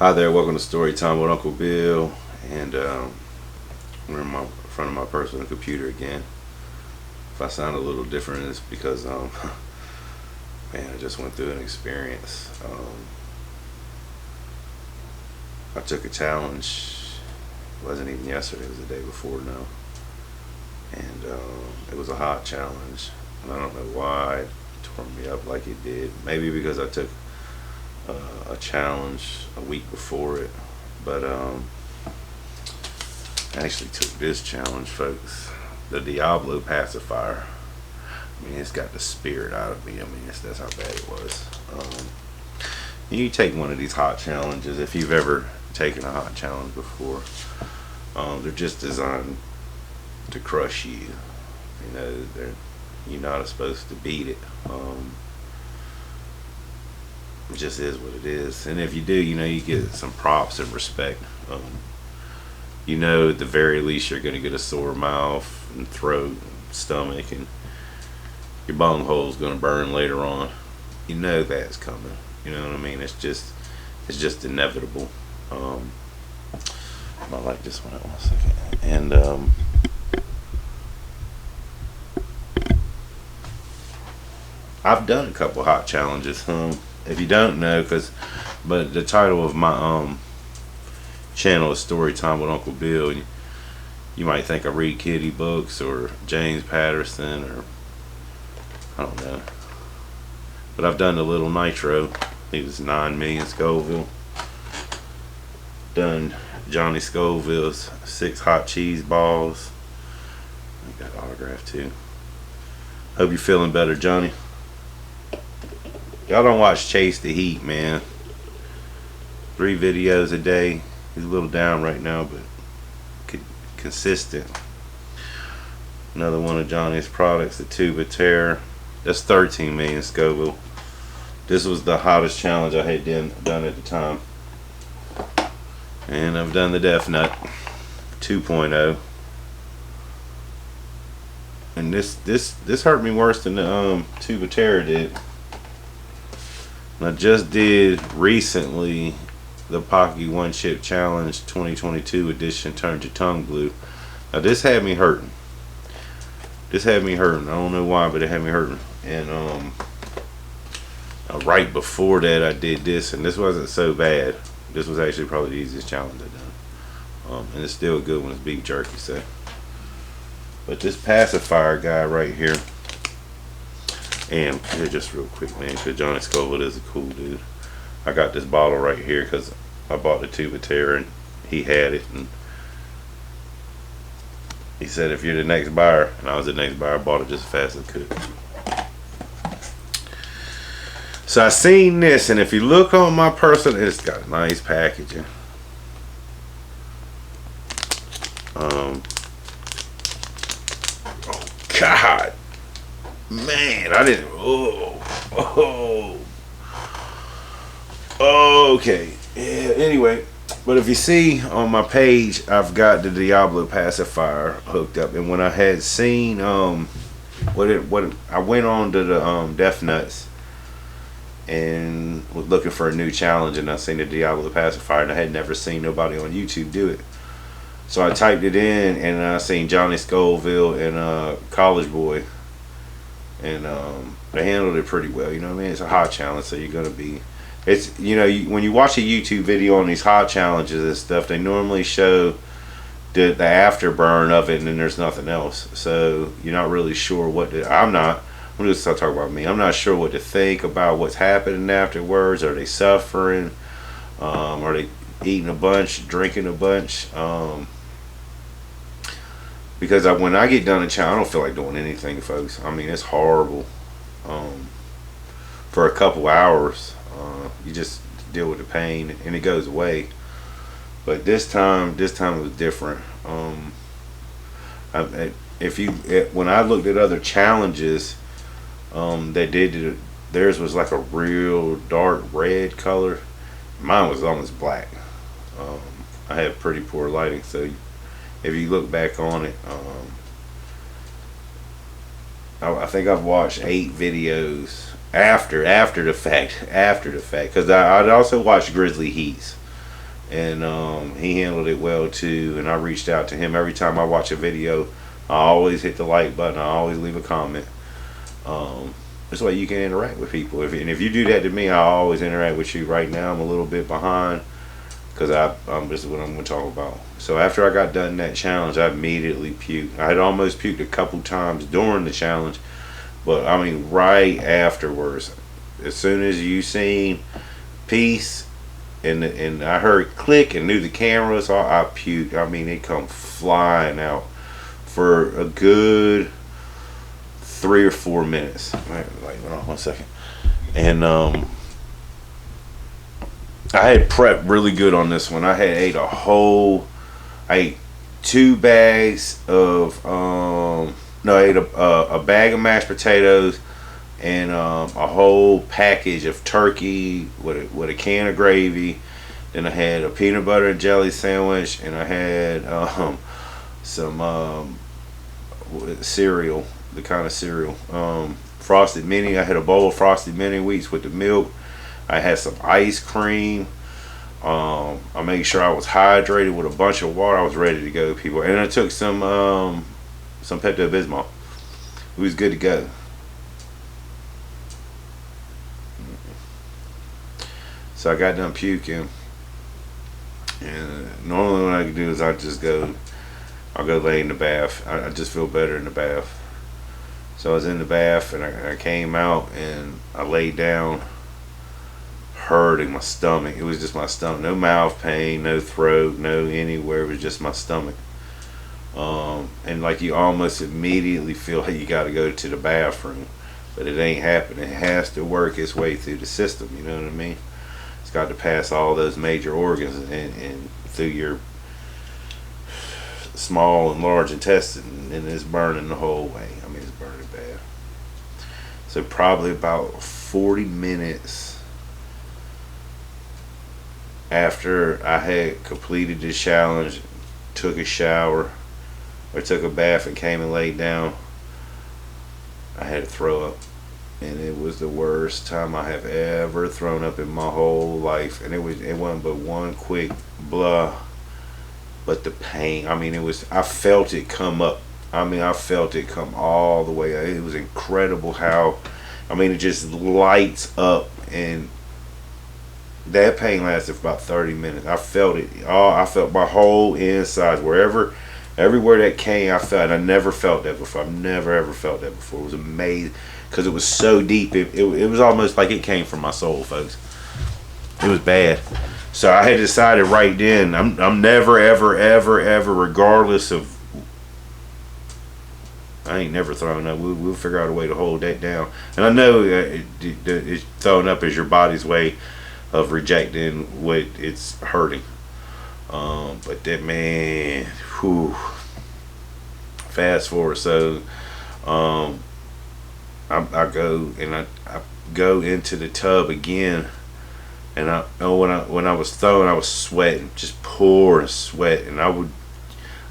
Hi there, welcome to Story Time with Uncle Bill, and we're in front of my personal computer again. If I sound a little different, it's because man, I just went through an experience. I took a challenge. It wasn't even yesterday; it was the day before now, and it was a hot challenge. And I don't know why it tore me up like it did. Maybe because I took a challenge a week before it, but I actually took this challenge, folks, the Diablo Pacifier. I mean, it's got the spirit out of me. I mean, that's how bad it was. You take one of these hot challenges, if you've ever taken a hot challenge before, they're just designed to crush you. You know, you're not supposed to beat it. It just is what it is, and if you do, you know, you get some props and respect. You know, at the very least, you're going to get a sore mouth and throat, and stomach, and your bunghole's going to burn later on. You know that's coming. You know what I mean? It's just inevitable. I like this one. 1 second. And I've done a couple hot challenges. If you don't know, but the title of my channel is Story Time with Uncle Bill. And you might think I read kiddie books or James Patterson or I don't know. But I've done the Little Nitro. He was 9 million Scoville. Done Johnny Scoville's 6 hot cheese balls. I got autograph too. Hope you're feeling better, Johnny. Y'all don't watch Chase the Heat, man. 3 videos a day. He's a little down right now, but consistent. Another one of Johnny's products, the Tube of Terror. That's 13 million Scoville. This was the hottest challenge I had done at the time. And I've done the Death Nut 2.0. And this hurt me worse than the Tube of Terror did. I just did recently the Pocky One Chip Challenge 2022 edition turned to tongue glue. Now this had me hurting. I don't know why, but it had me hurting. And right before that I did this, and this wasn't so bad. This was actually probably the easiest challenge I've done. And it's still a good one. It's beef jerky, so. But this pacifier guy right here. And just real quick, man, because Johnny Scoville is a cool dude. I got this bottle right here because I bought the Tube of Terror and he had it, and he said if you're the next buyer, and I was the next buyer, I bought it just as fast as I could. So I seen this, and if you look on my person, it's got nice packaging. Oh God. Man, I didn't. Okay. Yeah. Anyway, but if you see on my page, I've got the Diablo Pacifier hooked up, and when I had seen I went on to the Death Nuts and was looking for a new challenge, and I seen the Diablo Pacifier, and I had never seen nobody on YouTube do it. So I typed it in, and I seen Johnny Scoville and College Boy. And they handled it pretty well. You know what I mean? It's a hot challenge, so you're gonna be. It's, you know, when you watch a YouTube video on these hot challenges and stuff, they normally show the afterburn of it, and then there's nothing else. So you're not really sure what to. I'm just talking about me. I'm not sure what to think about what's happening afterwards. Are they suffering? Are they eating a bunch, drinking a bunch? Because when I get done a challenge, I don't feel like doing anything, folks. I mean, it's horrible. For a couple hours, you just deal with the pain, and it goes away. But this time it was different. When I looked at other challenges, they did theirs was like a real dark red color. Mine was almost black. I had pretty poor lighting, so. If you look back on it, I think I've watched 8 videos after the fact, because I'd also watched Grizzly Heats, and he handled it well too. And I reached out to him. Every time I watch a video, I always hit the like button. I always leave a comment. This way you can interact with people. And if you do that to me, I always interact with you. Right now I'm a little bit behind because this is what I'm going to talk about. So after I got done that challenge, I immediately puked. I had almost puked a couple times during the challenge, but I mean right afterwards. As soon as you seen peace and I heard click and knew the camera, so I puked. I mean, it come flying out for a good 3 or 4 minutes. Like, hold on 1 second. And I had prepped really good on this one. I ate 2 bags of I ate a bag of mashed potatoes and a whole package of turkey with a can of gravy. Then I had a peanut butter and jelly sandwich, and I had some cereal, the kind of cereal, frosted mini. I had a bowl of frosted mini wheats with the milk. I had some ice cream. I made sure I was hydrated with a bunch of water. I was ready to go, people. And I took some Pepto-Bismol. It was good to go. So I got done puking, and normally what I can do is I'll go lay in the bath. I just feel better in the bath. So I was in the bath, and I came out and I laid down, hurting my stomach. It was just my stomach. No mouth pain, no throat, no anywhere. It was just my stomach. And like you almost immediately feel like you got to go to the bathroom, but it ain't happening. It has to work its way through the system. You know what I mean? It's got to pass all those major organs and through your small and large intestine, and it's burning the whole way. I mean, it's burning bad. So probably about 40 minutes after I had completed this challenge, took a shower, or took a bath and came and laid down, I had to throw up. And it was the worst time I have ever thrown up in my whole life. And it wasn't but one quick blah. But the pain, I mean, I felt it come up. I mean, I felt it come all the way up. It was incredible how, I mean, it just lights up, and that pain lasted for about 30 minutes. I felt it. I felt my whole insides, everywhere that came, I felt it. I never felt that before. I've never ever felt that before. It was amazing because it was so deep. It was almost like it came from my soul, folks. It was bad. So I had decided right then, I'm never ever ever ever, regardless of, I ain't never thrown up. We'll figure out a way to hold that down. And I know it's throwing up is your body's way of rejecting what it's hurting. But that, man, whew. Fast forward. So I go into the tub again, and when I was throwing, I was sweating, just pouring sweat, and I would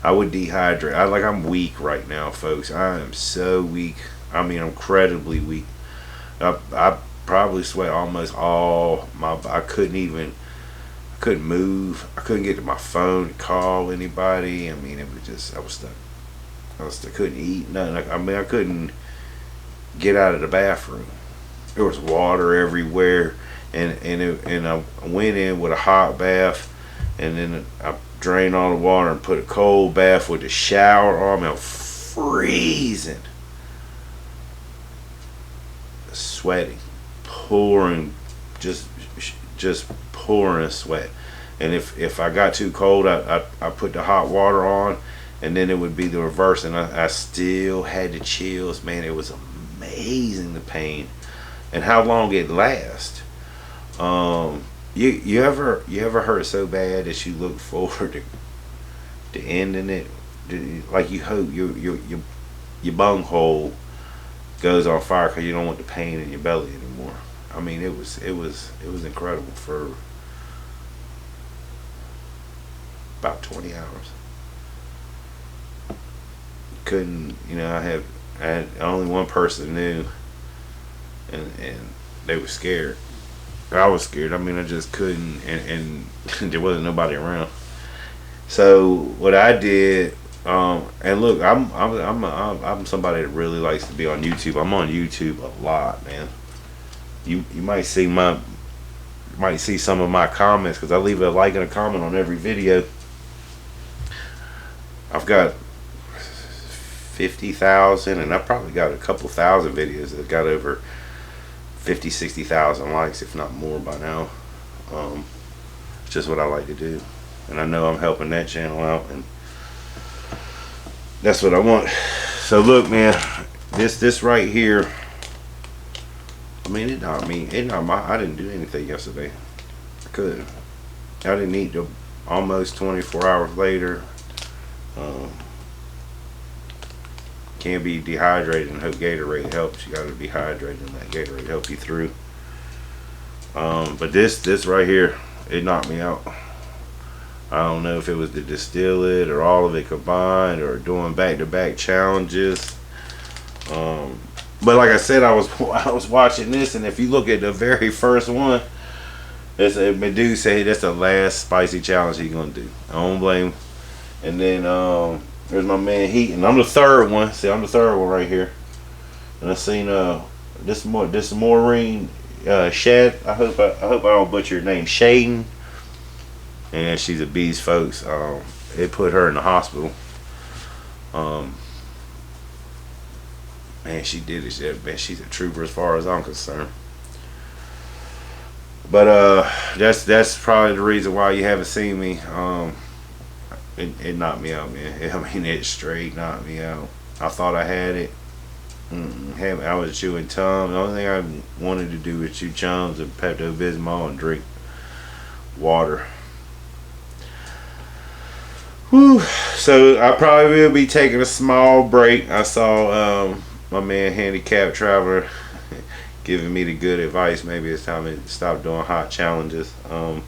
dehydrate. I'm weak right now, folks. I am so weak. I mean, incredibly weak. I probably sweat almost all my. I couldn't move. I couldn't get to my phone to call anybody. I mean, it was just, I was stuck. Couldn't eat nothing. I mean, I couldn't get out of the bathroom. There was water everywhere, and I went in with a hot bath, and then I drained all the water and put a cold bath with a shower on me. I'm freezing, sweating, pouring, just pouring sweat. And if I got too cold, I put the hot water on, and then it would be the reverse, and I still had the chills. Man, it was amazing, the pain and how long it lasts. You ever hurt so bad that you look forward to ending it, like you hope your bunghole goes on fire because you don't want the pain in your belly anymore. I mean, it was incredible for about 20 hours. Couldn't, I had only one person knew, and they were scared. I was scared. I mean, I just couldn't, and there wasn't nobody around. So what I did, and look, I'm somebody that really likes to be on YouTube. I'm on YouTube a lot, man. You might see some of my comments because I leave a like and a comment on every video. I've got 50,000, and I probably got a couple thousand videos that got over 50, 60,000 likes, if not more by now. It's just what I like to do, and I know I'm helping that channel out, and that's what I want. So look, man, this right here. I mean, I didn't do anything yesterday. I could. I didn't eat till almost 24 hours later. Can't be dehydrated and hope Gatorade helps. You got to be hydrated and let Gatorade help you through. But this right here, it knocked me out. I don't know if it was the distillate or all of it combined or doing back-to-back challenges. But like I said, I was watching this, and if you look at the very first one, Medu say that's the last spicy challenge he's gonna do. I don't blame him. And then there's my man Heat, and I'm the third one. See, I'm the third one right here. And I seen this Maureen Shad. I hope I don't butcher her name. Shaden. And she's a beast, folks. It put her in the hospital. Man, she did it. Man, she's a trooper as far as I'm concerned. But that's probably the reason why you haven't seen me. It knocked me out, man. I mean, it straight knocked me out. I thought I had it. I was chewing Tums. The only thing I wanted to do was chew Chums and Pepto-Bismol and drink water. Whew. So I probably will be taking a small break. I saw my man Handicapped Traveler giving me the good advice. Maybe it's time to stop doing hot challenges. I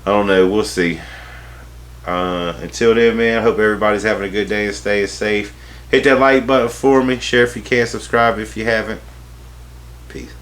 don't know. We'll see. Until then, man, I hope everybody's having a good day and staying safe. Hit that like button for me. Share if you can. Subscribe if you haven't. Peace.